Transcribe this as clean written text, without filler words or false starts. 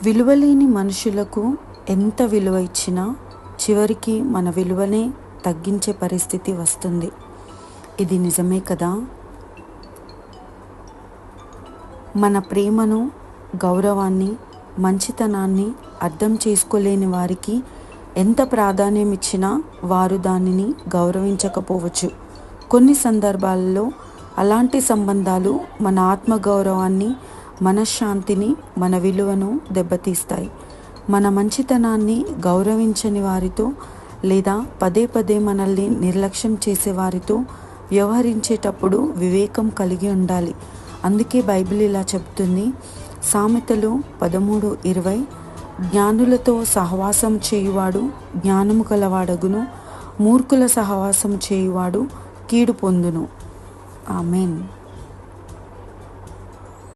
విలువలేని మనుషులకు ఎంత విలువ ఇచ్చినా చివరికి మన విలువనే తగ్గించే పరిస్థితి వస్తుంది. ఇది నిజమే కదా. మన ప్రేమను, గౌరవాన్ని, మంచితనాన్ని అర్థం చేసుకోలేని వారికి ఎంత ప్రాధాన్యం ఇచ్చినా వారు దానిని గౌరవించకపోవచ్చు. కొన్ని సందర్భాలలో అలాంటి సంబంధాలు మన ఆత్మగౌరవాన్ని, మనశ్శాంతిని, మన విలువను దెబ్బతీస్తాయి. మన మంచితనాన్ని గౌరవించని వారితో లేదా పదే పదే మనల్ని నిర్లక్ష్యం చేసేవారితో వ్యవహరించేటప్పుడు వివేకం కలిగి ఉండాలి. అందుకే బైబిల్ ఇలా చెప్తుంది. సామెతలు 13:20 జ్ఞానులతో సహవాసం చేయువాడు జ్ఞానము గలవాడగును, మూర్ఖుల సహవాసం చేయువాడు కీడు పొందును. ఆమేన్.